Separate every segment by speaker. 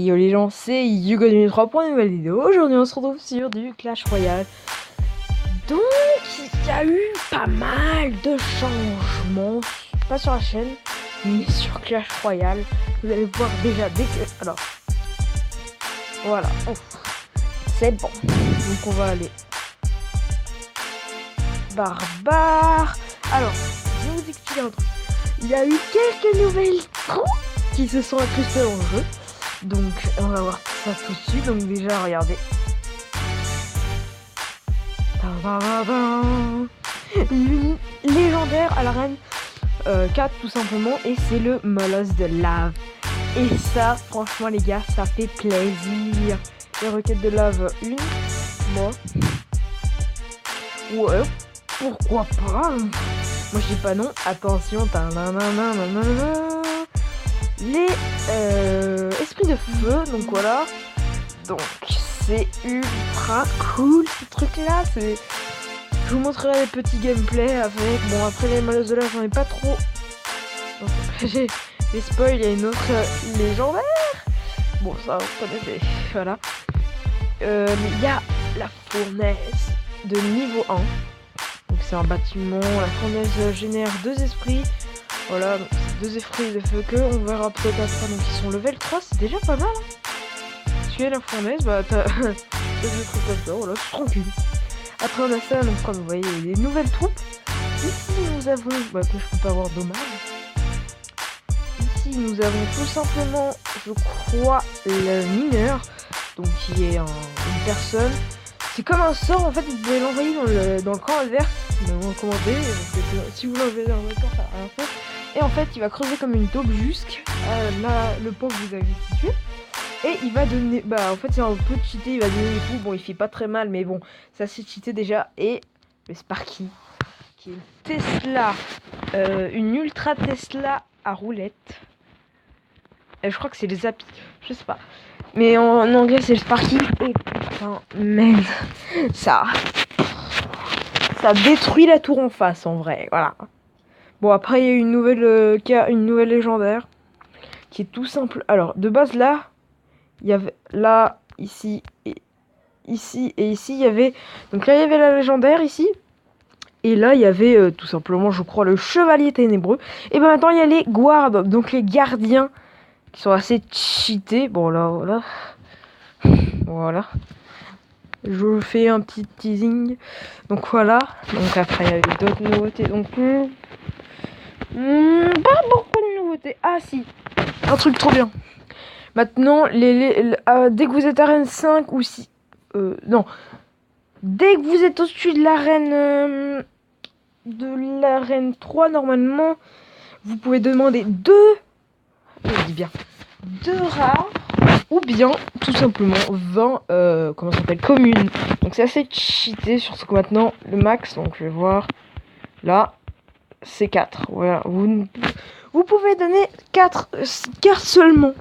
Speaker 1: yo les gens, c'est Hugo 3 pour une nouvelle vidéo. Aujourd'hui on se retrouve sur du Clash Royale. Donc il y a eu pas mal de changements, pas sur la chaîne, mais sur Clash Royale. Vous allez voir déjà dès que... Alors, voilà, c'est bon. Donc on va aller... Barbare. Alors, je vais vous expliquer un truc. Il y a eu quelques nouvelles trous qui se sont incrustés dans le jeu. Donc on va voir ça tout de suite. Donc déjà regardez. Une légendaire à l'arène 4 tout simplement. Et c'est le molosse de lave. Et ça franchement les gars ça fait plaisir. Les requêtes de lave 1. Moi. Ouais. Pourquoi pas? Moi je dis pas non. Attention. Les esprits de feu, donc voilà. Donc c'est ultra cool ce truc là. Je vous montrerai les petits gameplays avec. Bon après les molosses de là j'en ai pas trop. J'ai spoil, il y a une autre légendaire. Bon ça vous connaissez. Voilà. Mais il y a la fournaise de niveau 1. Donc c'est un bâtiment. La fournaise génère 2 esprits. Voilà, donc c'est 2 esprits de feu que on verra peut-être après. Donc ils sont level 3, c'est déjà pas mal. Hein. Tu es la fournaise, bah t'as des trucs comme ça, voilà, c'est tranquille. Après on a ça, donc comme vous voyez, il y a des nouvelles troupes. Ici nous avons, bah que je peux pas avoir dommage. Ici nous avons tout simplement, je crois, le mineur. Donc qui est une personne. C'est comme un sort en fait, vous pouvez l'envoyer dans le camp adverse. Vous recommandez, si vous l'envoyez dans le camp, ça va rien faire. Et en fait, il va creuser comme une taupe jusqu'à le point que vous avez situé. Et il va donner... Bah, en fait, c'est un peu cheaté. Il va donner des coups. Bon, il fait pas très mal, mais bon, ça c'est cheaté déjà. Et le Sparky, qui est une Tesla, une Ultra Tesla à roulette. Je crois que c'est les Zappi. Je sais pas. Mais en anglais, c'est le Sparky. Et putain, man, ça détruit la tour en face, en vrai. Voilà. Bon après il y a une nouvelle légendaire qui est tout simple. Alors de base là, il y avait là, ici et ici il y avait. Donc là il y avait la légendaire ici. Et là il y avait tout simplement je crois le chevalier ténébreux. Et ben maintenant il y a les guards, donc les gardiens qui sont assez cheatés. Bon là voilà. Voilà. Je fais un petit teasing. Donc voilà. Donc après il y avait d'autres nouveautés. Donc pas beaucoup de nouveautés. Ah si, un truc trop bien. Maintenant, dès que vous êtes arène 5 ou 6... non. Dès que vous êtes au-dessus de l'arène 3, normalement, vous pouvez demander 2... Je dis bien 2 rares. Ou bien, tout simplement, 20... comment ça s'appelle, communes. Donc c'est assez cheaté, surtout que maintenant, le max, donc je vais voir... Là... C'est 4. Voilà. Vous pouvez donner 4 cartes seulement.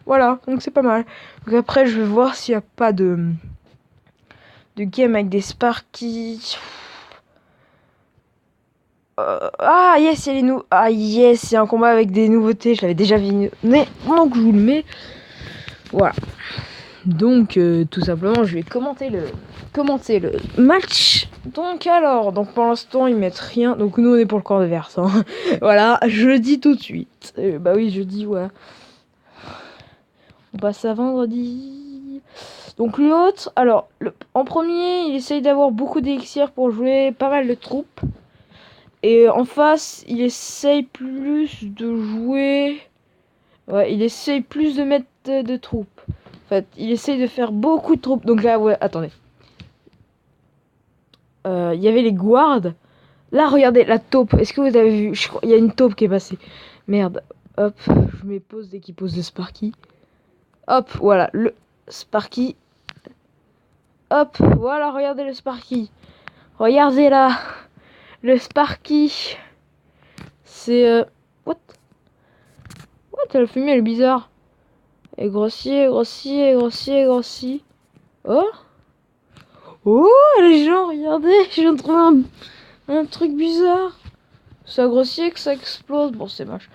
Speaker 1: Voilà. Donc c'est pas mal. Donc après, je vais voir s'il n'y a pas de game avec des Sparky. Ah yes, il y a les ah yes, il y a un combat avec des nouveautés. Je l'avais déjà vu. Mais donc je vous le mets. Voilà. Donc tout simplement, je vais commenter le match. Donc alors, pour l'instant ils mettent rien. Donc nous on est pour le camp adverse. Hein. Voilà, je le dis tout de suite. Bah oui, je dis voilà. On passe à vendredi. Donc l'autre, alors en premier, il essaye d'avoir beaucoup d'élixirs pour jouer pas mal de troupes. Et en face, il essaye plus de jouer. Ouais, il essaye plus de mettre de troupes. En fait, il essaye de faire beaucoup de troupes. Donc là, ouais, attendez. Il y avait les guards. Là, regardez, la taupe. Est-ce que vous avez vu? Il y a une taupe qui est passée. Merde. Hop, je mets pause dès qu'il pose le Sparky. Hop, voilà, le Sparky. Hop, voilà, regardez le Sparky. Regardez là. Le Sparky. C'est... What? La fumée, elle est bizarre. Et grossier. Oh. Oh, les gens, regardez, je viens de trouver un truc bizarre. Ça grossit que ça explose. Bon, c'est moche.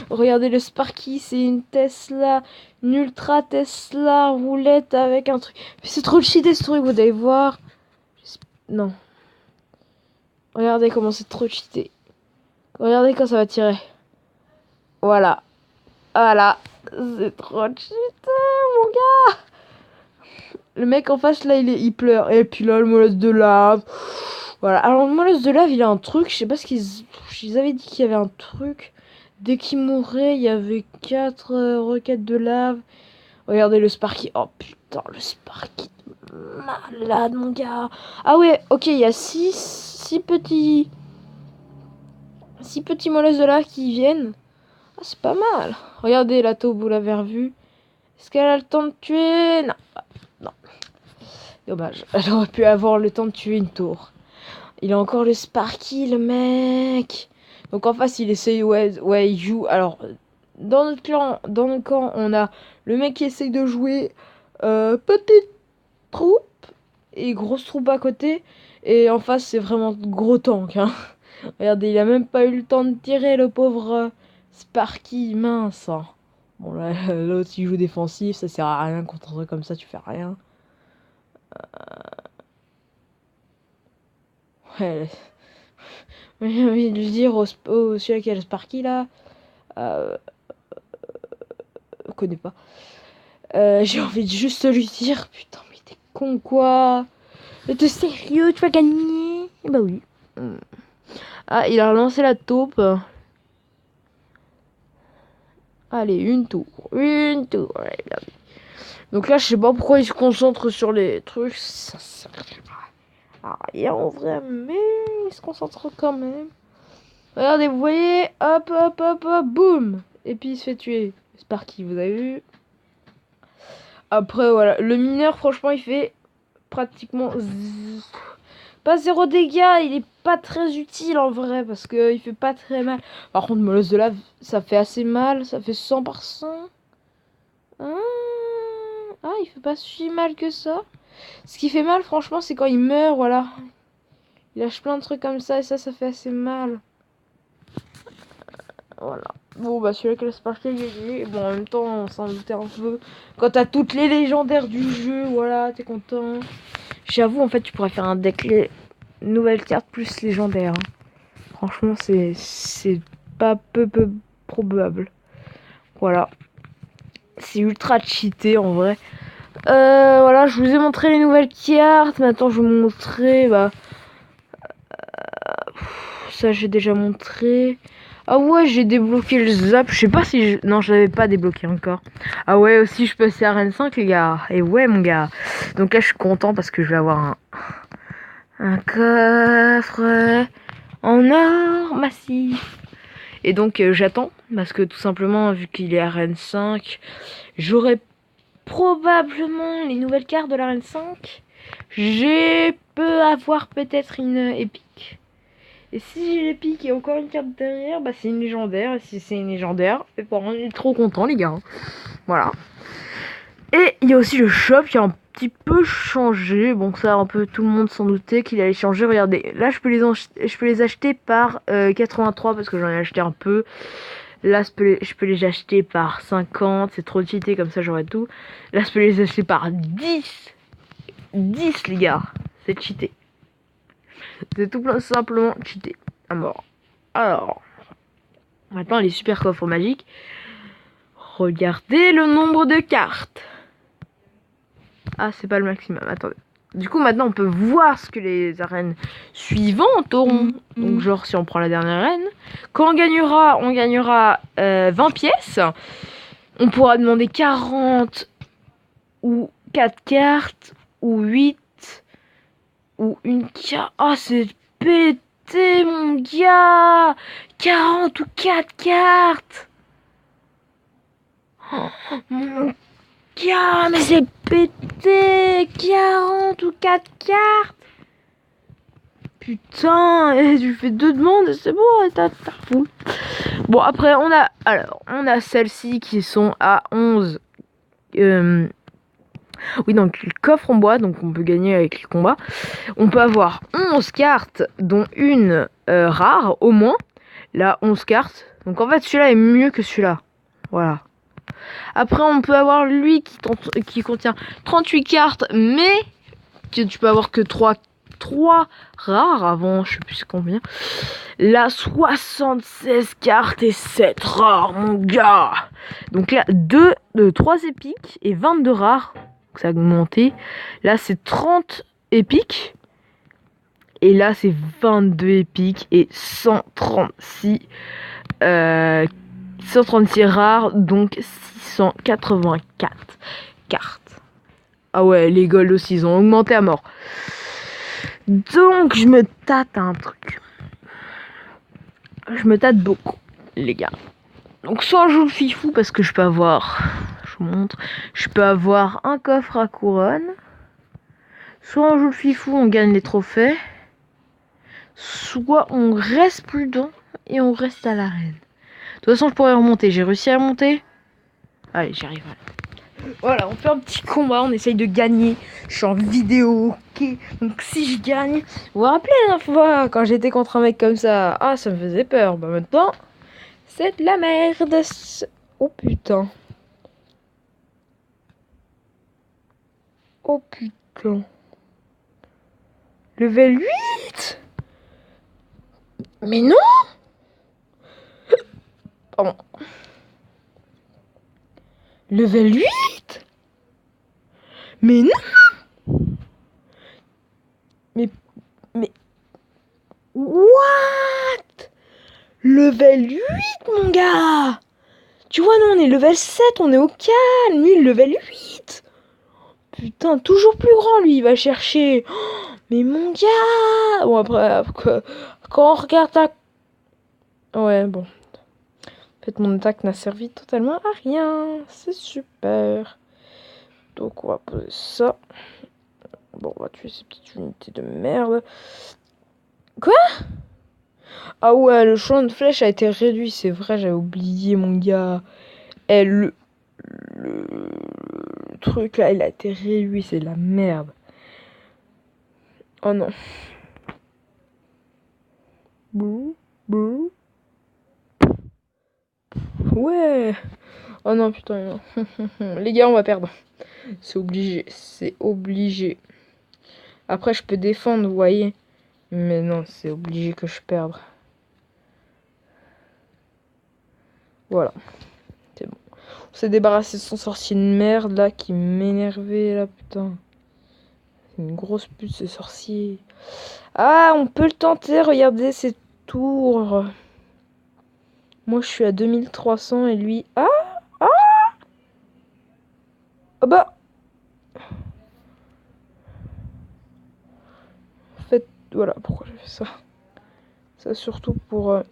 Speaker 1: Regardez le Sparky, c'est une Tesla, une Ultra Tesla roulette avec un truc. Mais c'est trop cheaté ce truc, vous allez voir. Non. Regardez comment c'est trop cheaté. Regardez quand ça va tirer. Voilà. Voilà. C'est trop cheaté, mon gars. Le mec en face, là, il pleure. Et puis là, le molosse de lave. Voilà. Alors, le molosse de lave, il a un truc. Je sais pas ce qu'ils avaient dit qu'il y avait un truc. Dès qu'il mourait, il y avait 4 roquettes de lave. Regardez le Sparky. Oh putain, le Sparky. Malade, mon gars. Ah ouais, ok, il y a 6 petits molosses de lave qui viennent. Ah, c'est pas mal. Regardez la taupe, vous l'avez revue. Est-ce qu'elle a le temps de tuer? Non. Non. Dommage. Elle aurait pu avoir le temps de tuer une tour. Il a encore le Sparky, le mec. Donc en face, il essaye, ouais, il joue. Alors, dans notre camp, on a le mec qui essaye de jouer petite troupe et grosse troupe à côté. Et en face, c'est vraiment gros tank. Hein. Regardez, il a même pas eu le temps de tirer, le pauvre Sparky, mince. Hein. Bon, là, l'autre, il joue défensif, ça sert à rien contre un truc comme ça, tu fais rien. Ouais. J'ai envie de lui dire au celui qui a le Sparky là. Je connais pas. J'ai envie de juste lui dire putain, mais t'es con quoi? Mais t'es sérieux, tu vas gagner? Bah oui. Ah, il a relancé la taupe. Allez, une tour. Ouais, donc là, je sais pas pourquoi il se concentre sur les trucs. Ça sert à rien en vrai, mais il se concentre quand même. Regardez, vous voyez, hop, boum. Et puis il se fait tuer. Sparky, vous avez vu? Après, voilà. Le mineur, franchement, il fait pratiquement pas 0 dégâts. Il est pas très utile en vrai parce que il fait pas très mal. Par contre, molosse de lave, ça fait assez mal. Ça fait 100 par 100. Ah, il fait pas si mal que ça. Ce qui fait mal, franchement, c'est quand il meurt, voilà. Il lâche plein de trucs comme ça et ça fait assez mal. Voilà. Bon, bah celui-là qui a le Sparky gagné. Bon, en même temps, on s'en doutait un peu. Quand t'as toutes les légendaires du jeu, voilà, t'es content. J'avoue, en fait, tu pourrais faire un deck nouvelle carte plus légendaire. Hein. Franchement, c'est pas peu probable. Voilà. C'est ultra cheaté, en vrai. Voilà, je vous ai montré les nouvelles cartes. Maintenant, je vais vous montrer, bah... ça, j'ai déjà montré... Ah ouais, j'ai débloqué le zap. Je sais pas si non, je l'avais pas débloqué encore. Ah ouais, aussi je peux passer à Arène 5 les gars. Et ouais mon gars. Donc là je suis content parce que je vais avoir un coffre en or massif. Et donc j'attends parce que tout simplement vu qu'il est Arène 5, j'aurai probablement les nouvelles cartes de l'Arène 5. Je peux avoir peut-être une épique. Et si j'ai l'épique et encore une carte derrière, bah c'est une légendaire. Et si c'est une légendaire, et bon, on est trop content les gars. Voilà. Et il y a aussi le shop qui a un petit peu changé. Bon, ça un peu tout le monde s'en doutait qu'il allait changer. Regardez, là je peux les acheter par 83 parce que j'en ai acheté un peu. Là je peux les acheter par 50. C'est trop cheaté, comme ça j'aurai tout. Là je peux les acheter par 10. 10 les gars. C'est cheaté. C'est tout simplement cheaté à mort. Alors, maintenant les super coffres magiques. Regardez le nombre de cartes. Ah, c'est pas le maximum. Attendez. Du coup, maintenant on peut voir ce que les arènes suivantes auront. Donc, genre, si on prend la dernière arène, quand on gagnera 20 pièces. On pourra demander 40 ou 4 cartes ou 8. Ou une carte. Oh, c'est pété, mon gars! 40 ou 4 cartes! Oh, mon gars, mais c'est pété! 40 ou 4 cartes! Putain, et tu fais 2 demandes, c'est bon, t'as fou. Bon, après, on a celles-ci qui sont à 11. Oui, donc le coffre en bois, donc on peut gagner avec le combat. On peut avoir 11 cartes, dont une rare au moins. Là, 11 cartes. Donc en fait, celui-là est mieux que celui-là. Voilà. Après, on peut avoir lui qui contient 38 cartes, mais tu peux avoir que 3 rares avant, je sais plus combien. Là, 76 cartes et 7 rares, mon gars. Donc là, 3 épiques et 22 rares. Donc ça a augmenté. Là, c'est 30 épiques. Et là, c'est 22 épiques et 136 rares. Donc 684 cartes. Ah ouais, les golds aussi, ils ont augmenté à mort. Donc, je me tâte un truc. Je me tâte beaucoup, les gars. Donc, soit je joue le fifou parce que je peux avoir... Je vous montre. Je peux avoir un coffre à couronne. Soit on joue le fifou, on gagne les trophées. Soit on reste prudent et on reste à l'arène. De toute façon, je pourrais remonter. J'ai réussi à remonter. Allez, j'y arrive. Voilà, on fait un petit combat, on essaye de gagner. Je suis en vidéo, ok. Donc si je gagne, vous vous rappelez la dernière fois quand j'étais contre un mec comme ça, ah ça me faisait peur. Bah maintenant, c'est de la merde. Oh putain. Oh putain. Level 8. Mais non. Pardon. Level 8. Mais non. Mais what? Level 8 mon gars. Tu vois, nous on est level 7, on est au calme. Lui, level 8. Putain, toujours plus grand, lui, il va chercher. Oh, mais mon gars. Bon, après, quand on regarde ta... Ouais, bon. En fait, mon attaque n'a servi totalement à rien. C'est super. Donc, on va poser ça. Bon, on va tuer ces petites unités de merde. Quoi? Ah ouais, le champ de flèche a été réduit, c'est vrai, j'avais oublié, mon gars. Et le truc là, il a été réduit, c'est de la merde. Oh non. Bouh, bouh. Ouais. Oh non, putain. Les gars, on va perdre. C'est obligé. C'est obligé. Après, je peux défendre, vous voyez. Mais non, c'est obligé que je perde. Voilà. C'est bon. On s'est débarrassé de son sorcier de merde, là, qui m'énervait, là, putain. C'est une grosse pute, ce sorcier. Ah, on peut le tenter. Regardez ses tours. Moi, je suis à 2300 et lui... Ah. Ah bah. En fait, voilà pourquoi j'ai fait ça. Ça surtout pour...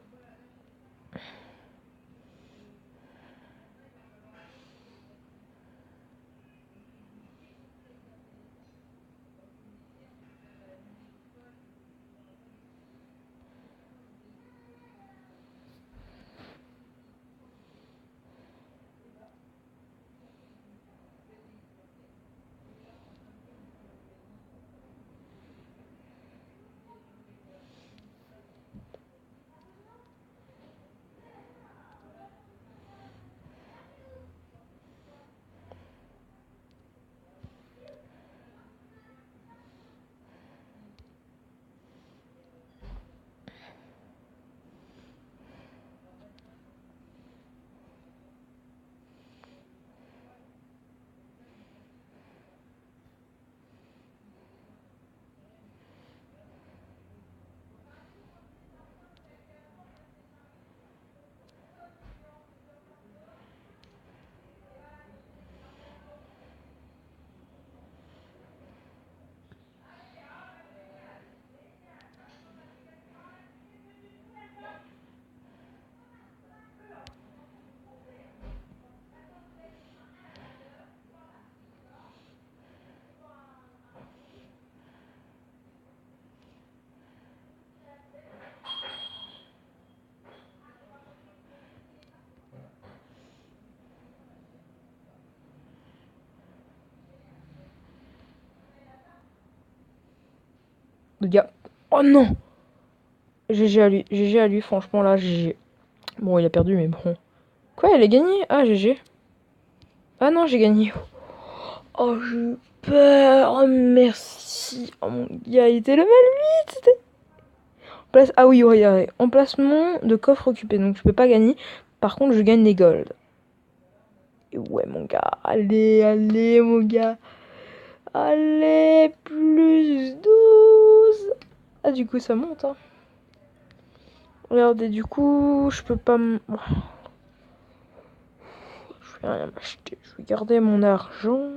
Speaker 1: Le gars. Oh non! GG à lui. GG à lui, franchement, là, GG. Bon, il a perdu, mais bon. Quoi, elle a gagné? Ah, GG. Ah non, j'ai gagné. Oh, j'ai peur. Oh, merci. Oh, mon gars, il était level 8. Place... Ah oui, regardez. Emplacement de coffre occupé. Donc, je peux pas gagner. Par contre, je gagne des golds. Et ouais, mon gars. Allez, allez, mon gars. Allez, plus 12. Ah, du coup, ça monte, hein. Regardez, du coup, je peux pas... Je vais rien m'acheter. Je vais garder mon argent.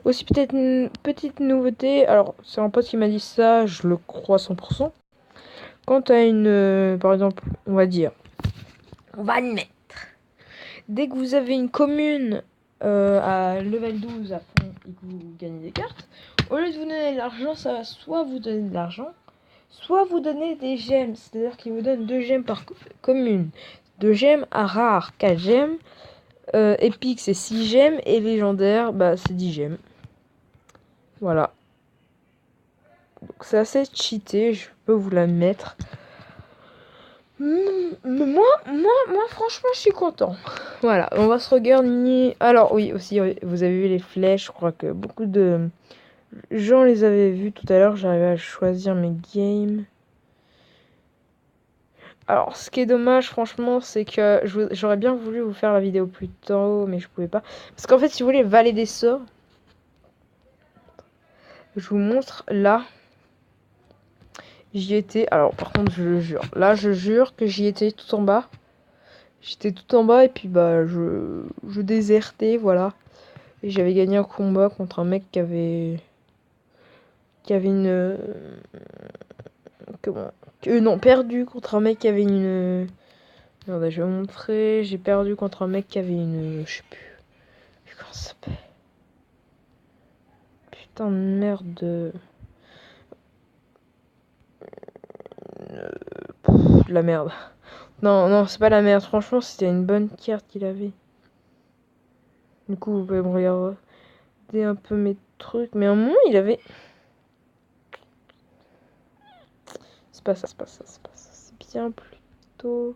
Speaker 1: Aussi, peut-être une petite nouveauté. Alors, c'est un pote qui m'a dit ça, je le crois 100%. Quand tu as une... par exemple, on va dire... On va admettre. Dès que vous avez une commune à level 12 à fond et que vous gagnez des cartes, au lieu de vous donner de l'argent, ça va soit vous donner de l'argent, soit vous donner des gemmes. C'est-à-dire qu'il vous donne 2 gemmes par commune. 2 gemmes à rare, 4 gemmes. Épique, c'est 6 gemmes. Et légendaire, bah, c'est 10 gemmes. Voilà. Donc c'est assez cheaté, je peux vous la mettre. Moi, franchement, je suis content. Voilà, on va se regarder. Alors, oui, aussi, vous avez vu les flèches. Je crois que beaucoup de gens les avaient vues tout à l'heure. J'arrivais à choisir mes games. Alors, ce qui est dommage, franchement, c'est que j'aurais bien voulu vous faire la vidéo plus tôt, mais je pouvais pas. Parce qu'en fait, si vous voulez, Vallée des Sorts, je vous montre là. J'y étais. Alors, par contre, je le jure. Là, je jure que j'y étais tout en bas. J'étais tout en bas et puis bah je désertais, voilà. Et j'avais gagné un combat contre un mec qui avait une comment non, perdu contre un mec qui avait une attendez, je vais vous montrer, j'ai perdu contre un mec qui avait une je sais plus comment ça s'appelle. Putain de merde. De la merde. Non, non, c'est pas la merde, franchement, c'était une bonne carte qu'il avait. Du coup, vous pouvez me regarder un peu mes trucs, mais à un moment, il avait... C'est pas ça, c'est pas ça, c'est pas ça. C'est bien plutôt...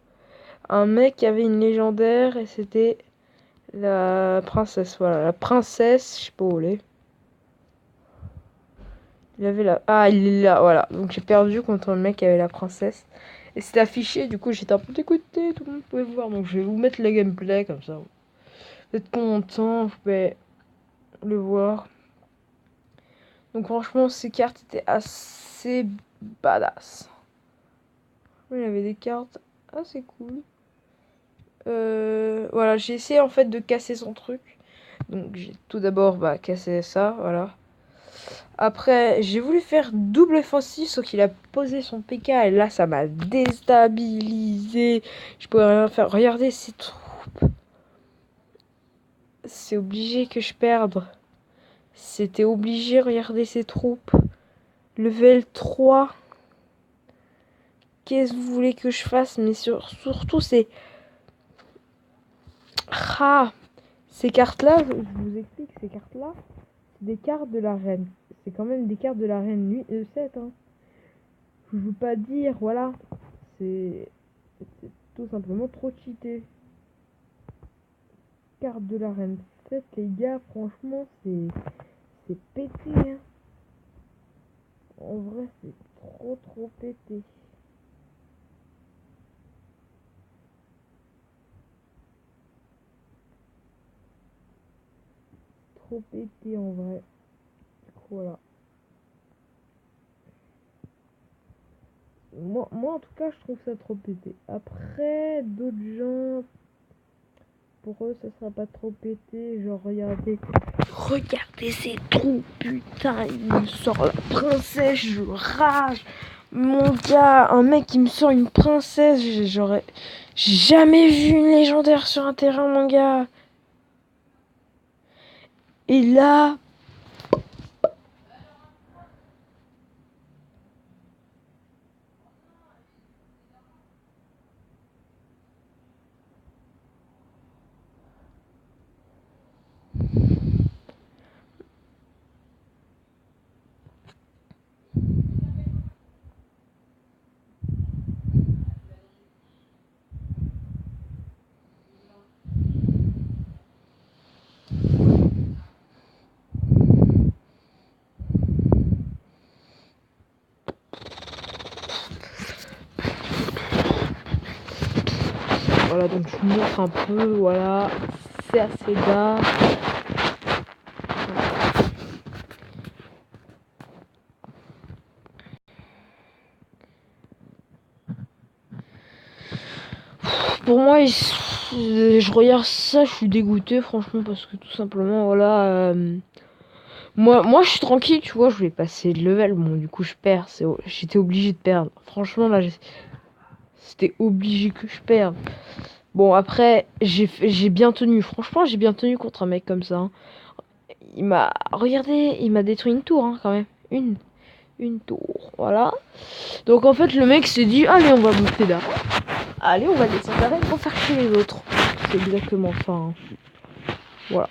Speaker 1: Un mec qui avait une légendaire et c'était la princesse. Voilà, la princesse, je sais pas où elle est. Il avait la... Ah, il est là, voilà. Donc j'ai perdu contre un mec qui avait la princesse. Et c'était affiché, du coup j'étais un peu dégoûté, tout le monde pouvait voir. Donc je vais vous mettre le gameplay comme ça. Vous êtes content, vous pouvez le voir. Donc franchement, ces cartes étaient assez badass. Il y avait des cartes assez cool. Voilà, j'ai essayé en fait de casser son truc. Donc j'ai tout d'abord cassé ça, voilà. Après, j'ai voulu faire double offensive, sauf qu'il a posé son PK et là ça m'a déstabilisé. Je pouvais rien faire. Regardez ces troupes. C'est obligé que je perde. C'était obligé, regardez ces troupes. Level 3. Qu'est-ce que vous voulez que je fasse? Mais surtout c'est... Ah, ces cartes-là, je vous explique, ces cartes-là, c'est des cartes de la reine. C'est quand même des cartes de la reine nuit 7, hein. Je veux pas dire, voilà. C'est tout simplement trop cheaté. Carte de la reine 7, les gars, franchement, c'est pété, hein. En vrai, c'est trop pété. Trop pété, en vrai. Voilà. Moi, en tout cas, je trouve ça trop pété. Après, d'autres gens, pour eux, ça sera pas trop pété. Genre, regardez. Regardez ces trous, putain. Il me sort la princesse, je rage. Mon gars, un mec qui me sort une princesse, j'aurais jamais vu une légendaire sur un terrain, mon gars. Et là... Voilà, donc je vous montre un peu, voilà, c'est assez bas. Pour moi, je regarde ça, je suis dégoûté, franchement, parce que tout simplement, voilà, moi, je suis tranquille, tu vois, je voulais passer de level, bon, du coup, je perds, j'étais obligé de perdre. Franchement, là, c'était obligé que je perde. Bon, après, j'ai bien tenu, franchement, j'ai bien tenu contre un mec comme ça, hein. Regardez, il m'a détruit une tour, hein, quand même, une tour, voilà. Donc, en fait, le mec s'est dit, allez, on va bouffer d'arrêt. Allez, on va descendre d'arrêt pour faire chier les autres. C'est exactement ça, hein. Voilà.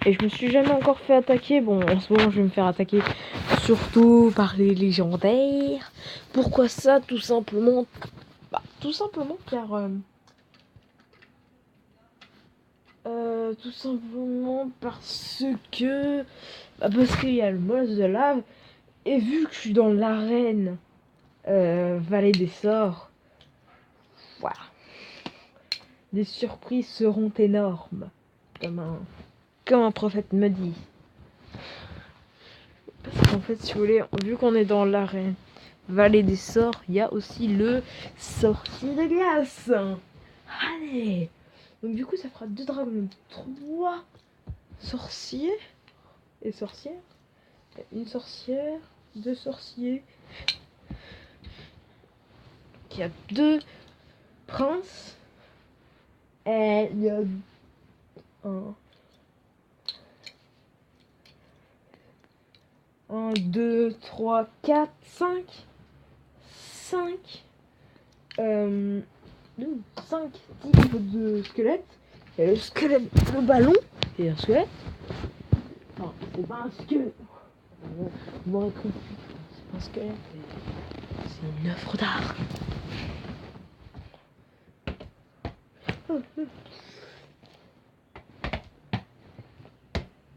Speaker 1: Et je me suis jamais encore fait attaquer. Bon, en ce moment, je vais me faire attaquer surtout par les légendaires. Pourquoi ça? Tout simplement... Bah, tout simplement car... tout simplement parce que... Bah, parce qu'il y a le molosse de lave. Et vu que je suis dans l'arène Vallée des Sorts, voilà. Les surprises seront énormes. Comme un prophète me dit. Parce qu'en fait, si vous voulez, vu qu'on est dans l'arène Vallée des Sorts, il y a aussi le sorcier de glace. Allez. Donc du coup, ça fera 2 dragons, 3 sorciers et sorcières. Une sorcière, 2 sorciers. Il y a 2 princes. Et il y a un, 2, 3, 4, 5. 5 types de squelettes. Il y a le squelette, le ballon et un squelette. Enfin, c'est pas un squelette. Vous m'aurez compris. C'est pas un squelette. C'est une œuvre d'art.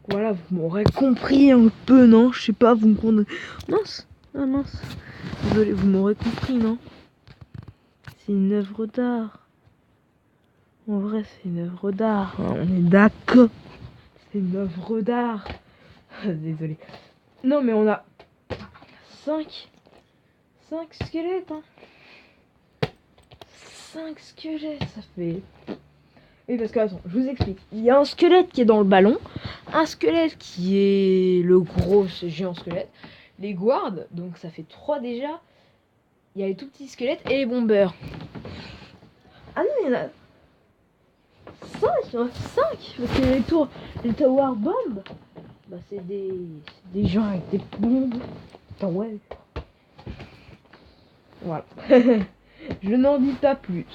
Speaker 1: Voilà, vous m'aurez compris un peu, non? Je sais pas, vous me comprenez. Mince. Ah mince. Désolé, vous m'aurez compris, non? C'est une œuvre d'art. En vrai, c'est une œuvre d'art. Hein, on est d'accord. C'est une œuvre d'art. Désolé. Non, mais on a 5 squelettes. Hein. 5 squelettes, ça fait... Oui, parce que, attends, je vous explique. Il y a un squelette qui est dans le ballon. Un squelette qui est le gros géant squelette. Les guards, donc ça fait 3 déjà. Il y a les tout petits squelettes et les bombeurs. Ah non, il y en a 5, il y en a 5. Parce que les tours, les tower bombs, bah c'est des gens avec des bombes. Attends, ouais. Voilà. Je n'en dis pas plus.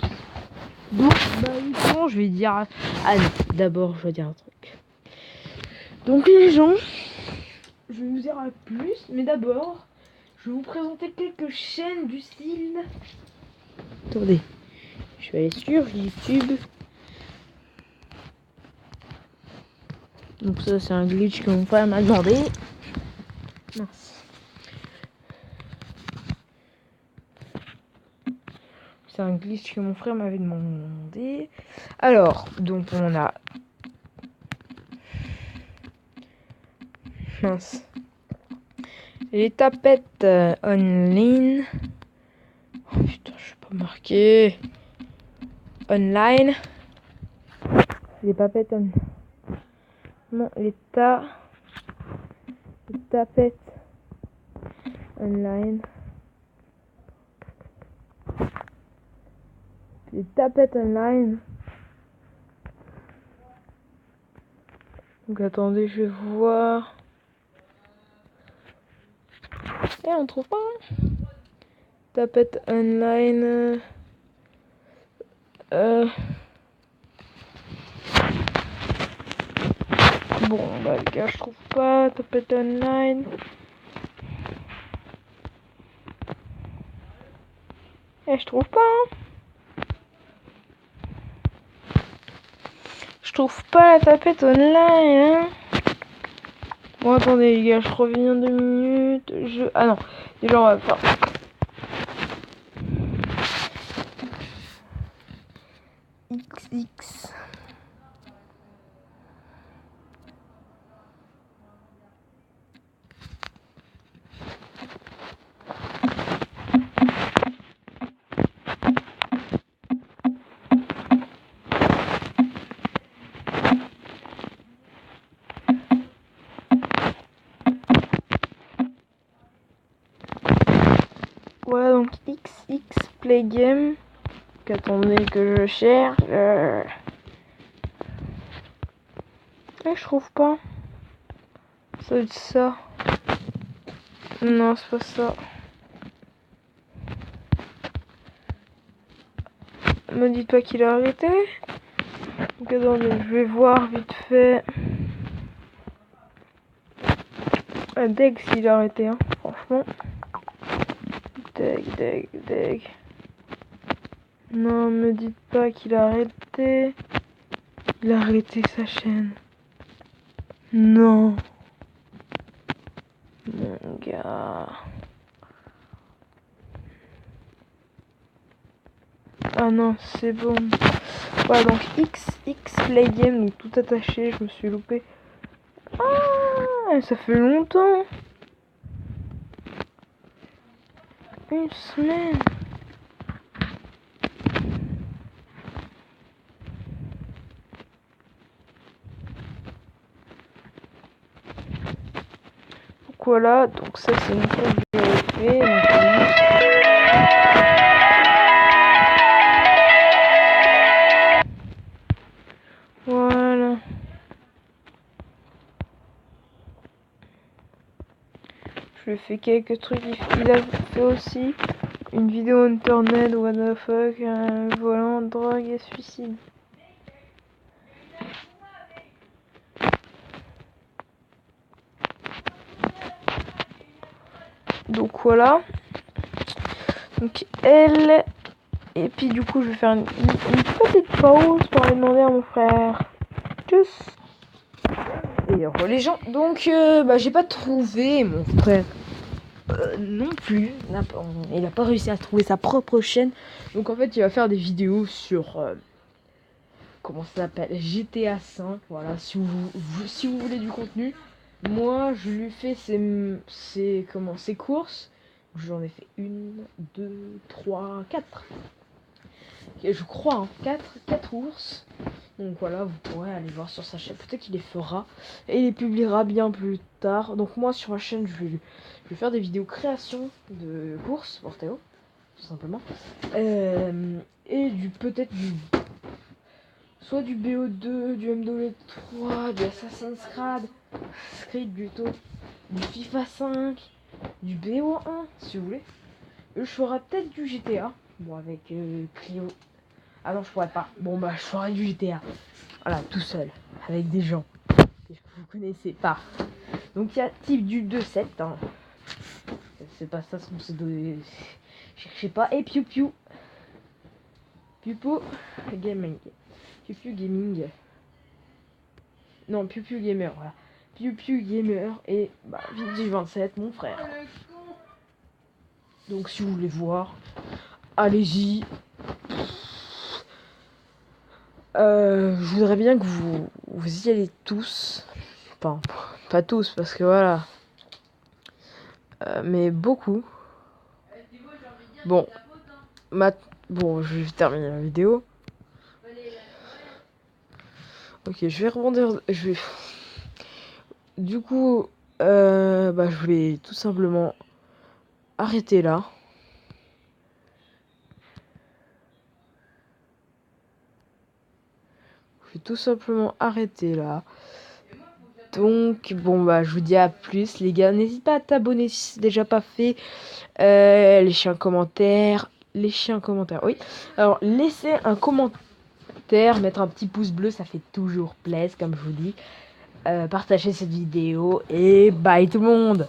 Speaker 1: Bon, bah bon, je vais dire... Ah non, d'abord, je vais dire un truc. Donc les gens, je vais vous dire un plus, mais d'abord, je vais vous présenter quelques chaînes du style... Attendez, je vais aller sur YouTube. Donc ça, c'est un glitch que mon frère m'a demandé. Mince. C'est un glitch que mon frère m'avait demandé. Alors, donc on a... Mince. Les tapettes online. Oh putain, je suis pas marqué. Online. Les papettes on... Non, les tapettes online. Les tapettes online. Donc attendez, je vais voir. Et on trouve pas. Tapette online. Bon, bah les gars, je trouve pas. Tapette online. Et je trouve pas. Je trouve pas la tapette online. Hein. Bon, attendez, les gars, je reviens 2 minutes. Ah non, déjà, on va faire. XX. Voilà donc XX Play Game. Qu'attendez que je cherche. Je trouve pas. Ça doit être ça. Non, c'est pas ça. Me dites pas qu'il a arrêté. Donc attendez, je vais voir vite fait. Deg s'il a arrêté, hein, franchement. Deg. Non, me dites pas qu'il a arrêté. Il a arrêté sa chaîne. Non. Mon gars. Ah non, c'est bon. Voilà, donc XX Play Game, donc tout attaché, je me suis loupé. Ah, ça fait longtemps. Une semaine. Donc voilà, donc ça c'est une fois que j'avais fait. Voilà. Je lui ai fait quelques trucs. Il a fait aussi une vidéo internet, what the fuck, volant, drogue et suicide. Donc voilà. Donc elle. Et puis du coup je vais faire une petite pause pour aller demander à mon frère. Tchuss. Et les gens. Donc j'ai pas trouvé mon frère. Non plus. Il a pas réussi à trouver sa propre chaîne. Donc en fait il va faire des vidéos sur comment ça s'appelle, GTA 5. Voilà, si vous voulez du contenu. Moi je lui fais ses courses. J'en ai fait 1, 2, 3, 4. Je crois, hein, 4 ours. Donc voilà, vous pourrez aller voir sur sa chaîne. Peut-être qu'il les fera et il les publiera bien plus tard. Donc moi sur ma chaîne, je vais faire des vidéos création de courses pour Théo, tout simplement. Et peut-être soit du BO2, du MW3, du Assassin's Creed plutôt, du FIFA 5, du BO1 si vous voulez. Je ferai peut-être du GTA. Bon, avec Clio. Ah non, je pourrais pas. Bon, je ferai du GTA. Voilà, tout seul. Avec des gens que vous connaissez pas. Donc, il y a type du 2.7. Hein. C'est pas ça son pseudo. Cherchez pas. Et Piu Piu. Pupo Gaming. Piu Piu Gaming. Non, Piu Piu Gamer. Voilà. Piu Piu Gamer. Et Vidi 27, mon frère. Donc, si vous voulez voir, allez-y. Je voudrais bien que vous y allez tous. Enfin, pas tous, parce que voilà. Mais beaucoup. Bon. Bon, je vais terminer la vidéo. Ok, je vais rebondir. Du coup, je vais tout simplement arrêter là. Tout simplement arrêter là. Donc je vous dis à plus les gars, n'hésitez pas à t'abonner si c'est déjà pas fait. Laissez un commentaire, oui. Alors laissez un commentaire, mettre un petit pouce bleu, ça fait toujours plaisir comme je vous dis. Partagez cette vidéo et bye tout le monde.